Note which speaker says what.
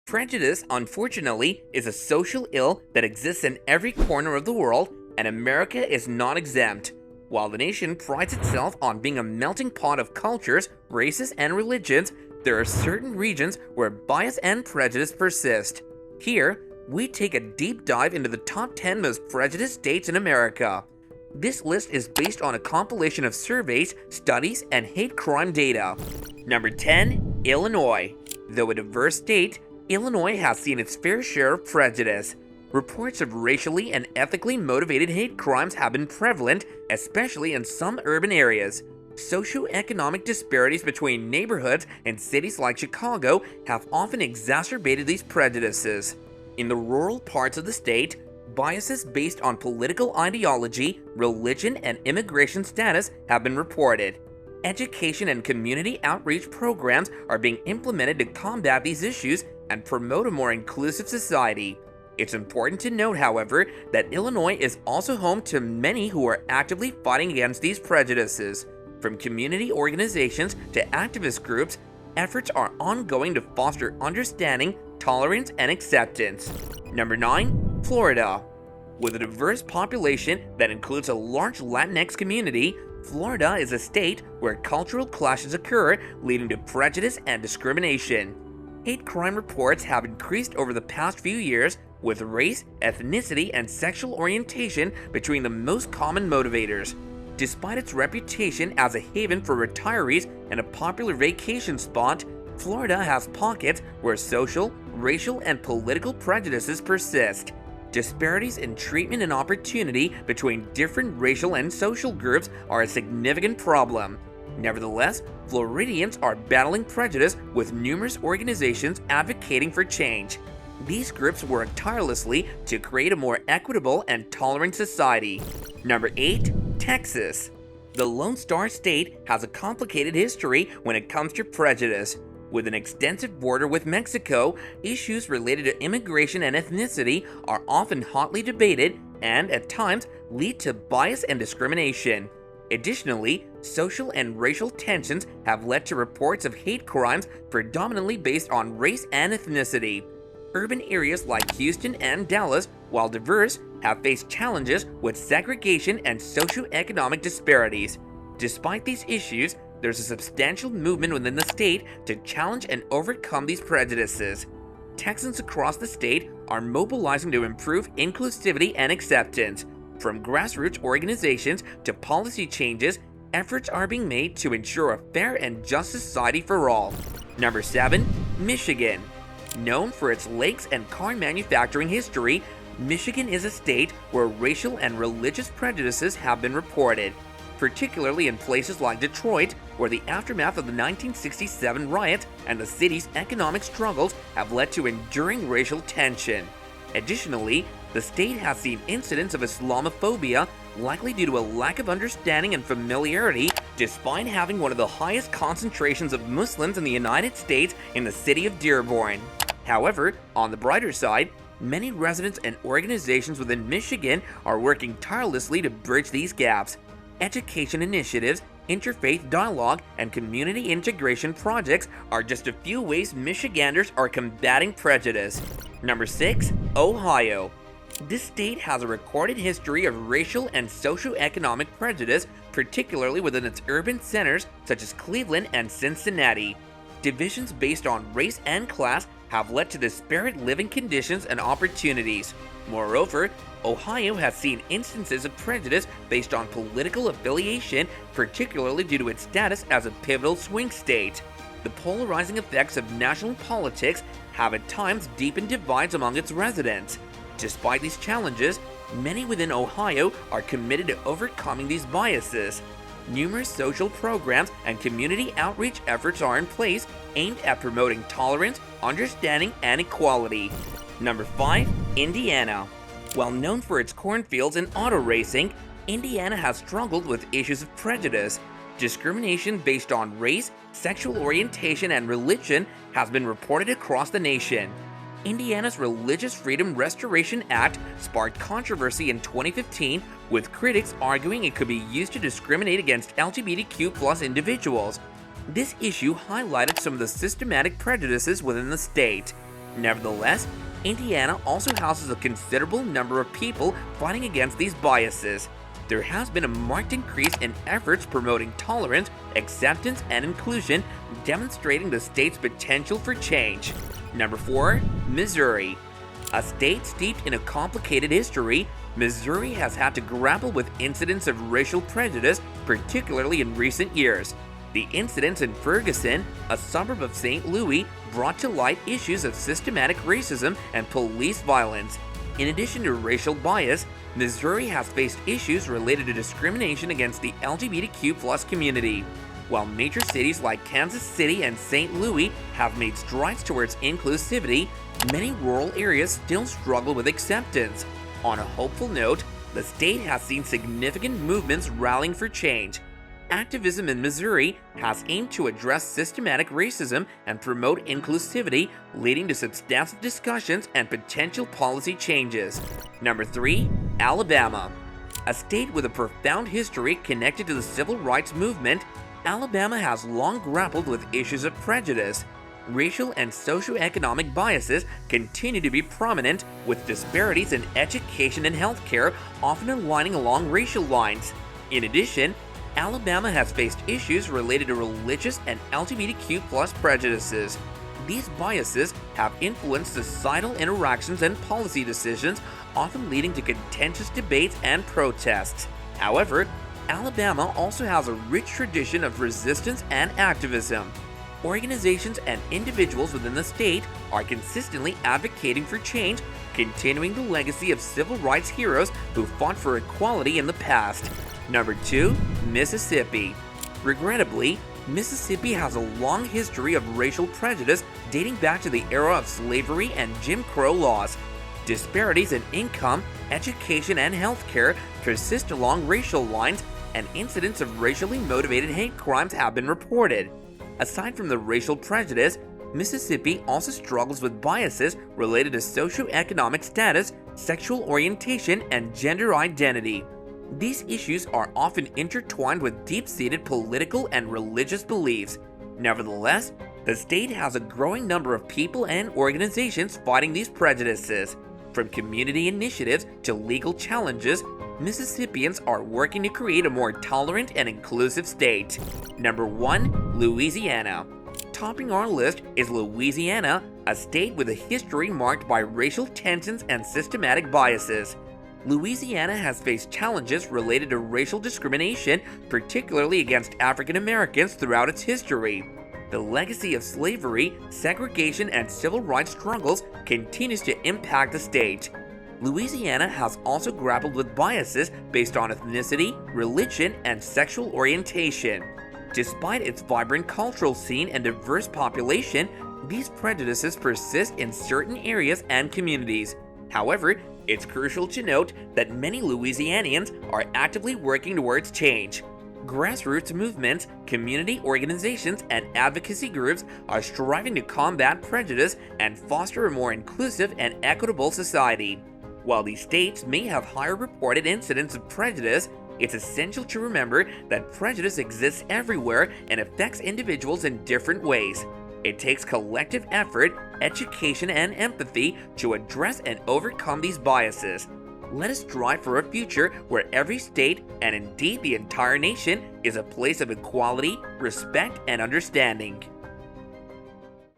Speaker 1: Prejudice, unfortunately, is a social ill that exists in every corner of the world, and America is not exempt. While the nation prides itself on being a melting pot of cultures, races, and religions, there are certain regions where bias and prejudice persist. Here, we take a deep dive into the top 10 most prejudiced states in America. This list is based on a compilation of surveys, studies, and hate crime data. Number 10, Illinois. Though a diverse state, Illinois has seen its fair share of prejudice. Reports of racially and ethically motivated hate crimes have been prevalent, especially in some urban areas. Socioeconomic disparities between neighborhoods in cities like Chicago have often exacerbated these prejudices. In the rural parts of the state, biases based on political ideology, religion, and immigration status have been reported. Education and community outreach programs are being implemented to combat these issues and promote a more inclusive society. It's important to note, however, that Illinois is also home to many who are actively fighting against these prejudices. From community organizations to activist groups, efforts are ongoing to foster understanding, tolerance, and acceptance. Number 9, Florida. With a diverse population that includes a large Latinx community, Florida is a state where cultural clashes occur, leading to prejudice and discrimination. Hate crime reports have increased over the past few years, with race, ethnicity, and sexual orientation between the most common motivators. Despite its reputation as a haven for retirees and a popular vacation spot, Florida has pockets where social, racial, and political prejudices persist. Disparities in treatment and opportunity between different racial and social groups are a significant problem. Nevertheless, Floridians are battling prejudice with numerous organizations advocating for change. These groups work tirelessly to create a more equitable and tolerant society. Number 8, Texas. The Lone Star State has a complicated history when it comes to prejudice. With an extensive border with Mexico, issues related to immigration and ethnicity are often hotly debated and, at times, lead to bias and discrimination. Additionally, social and racial tensions have led to reports of hate crimes predominantly based on race and ethnicity. Urban areas like Houston and Dallas, while diverse, have faced challenges with segregation and socioeconomic disparities. Despite these issues, there's a substantial movement within the state to challenge and overcome these prejudices. Texans across the state are mobilizing to improve inclusivity and acceptance. From grassroots organizations to policy changes, efforts are being made to ensure a fair and just society for all. Number 7, Michigan. Known for its lakes and car manufacturing history, Michigan is a state where racial and religious prejudices have been reported, particularly in places like Detroit, where the aftermath of the 1967 riots and the city's economic struggles have led to enduring racial tension. Additionally, the state has seen incidents of Islamophobia, likely due to a lack of understanding and familiarity, despite having one of the highest concentrations of Muslims in the United States in the city of Dearborn. However, on the brighter side, many residents and organizations within Michigan are working tirelessly to bridge these gaps. Education initiatives, interfaith dialogue, and community integration projects are just a few ways Michiganders are combating prejudice. Number 6, Ohio. This state has a recorded history of racial and socioeconomic prejudice, particularly within its urban centers such as Cleveland and Cincinnati. Divisions based on race and class have led to disparate living conditions and opportunities. Moreover, Ohio has seen instances of prejudice based on political affiliation, particularly due to its status as a pivotal swing state. The polarizing effects of national politics have at times deepened divides among its residents. Despite these challenges, many within Ohio are committed to overcoming these biases. Numerous social programs and community outreach efforts are in place aimed at promoting tolerance, understanding, and equality. Number 5, Indiana. While known for its cornfields and auto racing, Indiana has struggled with issues of prejudice. Discrimination based on race, sexual orientation, and religion has been reported across the nation. Indiana's Religious Freedom Restoration Act sparked controversy in 2015, with critics arguing it could be used to discriminate against LGBTQ+ individuals. This issue highlighted some of the systematic prejudices within the state. Nevertheless, Indiana also houses a considerable number of people fighting against these biases. There has been a marked increase in efforts promoting tolerance, acceptance, and inclusion, demonstrating the state's potential for change. Number 4. Missouri. A state steeped in a complicated history, Missouri has had to grapple with incidents of racial prejudice, particularly in recent years. The incidents in Ferguson, a suburb of St. Louis, brought to light issues of systematic racism and police violence. In addition to racial bias, Missouri has faced issues related to discrimination against the LGBTQ+ community. While major cities like Kansas City and St. Louis have made strides towards inclusivity, many rural areas still struggle with acceptance. On a hopeful note, the state has seen significant movements rallying for change. Activism in Missouri has aimed to address systematic racism and promote inclusivity, leading to substantive discussions and potential policy changes. Number 3. Alabama. A state with a profound history connected to the civil rights movement, Alabama has long grappled with issues of prejudice. Racial and socioeconomic biases continue to be prominent, with disparities in education and healthcare often aligning along racial lines. In addition, Alabama has faced issues related to religious and LGBTQ+ prejudices. These biases have influenced societal interactions and policy decisions, often leading to contentious debates and protests. However, Alabama also has a rich tradition of resistance and activism. Organizations and individuals within the state are consistently advocating for change, continuing the legacy of civil rights heroes who fought for equality in the past. Number 2. Mississippi. Regrettably, Mississippi has a long history of racial prejudice dating back to the era of slavery and Jim Crow laws. Disparities in income, education, and healthcare persist along racial lines, and incidents of racially motivated hate crimes have been reported. Aside from the racial prejudice, Mississippi also struggles with biases related to socioeconomic status, sexual orientation, and gender identity. These issues are often intertwined with deep-seated political and religious beliefs. Nevertheless, the state has a growing number of people and organizations fighting these prejudices. From community initiatives to legal challenges, Mississippians are working to create a more tolerant and inclusive state. Number 1. Louisiana. Topping our list is Louisiana, a state with a history marked by racial tensions and systematic biases. Louisiana has faced challenges related to racial discrimination, particularly against African Americans throughout its history. The legacy of slavery, segregation, and civil rights struggles continues to impact the state. Louisiana has also grappled with biases based on ethnicity, religion, and sexual orientation. Despite its vibrant cultural scene and diverse population, these prejudices persist in certain areas and communities. However, it's crucial to note that many Louisianians are actively working towards change. Grassroots movements, community organizations, and advocacy groups are striving to combat prejudice and foster a more inclusive and equitable society. While these states may have higher reported incidents of prejudice, it's essential to remember that prejudice exists everywhere and affects individuals in different ways. It takes collective effort, education, and empathy to address and overcome these biases. Let us strive for a future where every state, and indeed the entire nation, is a place of equality, respect, and understanding.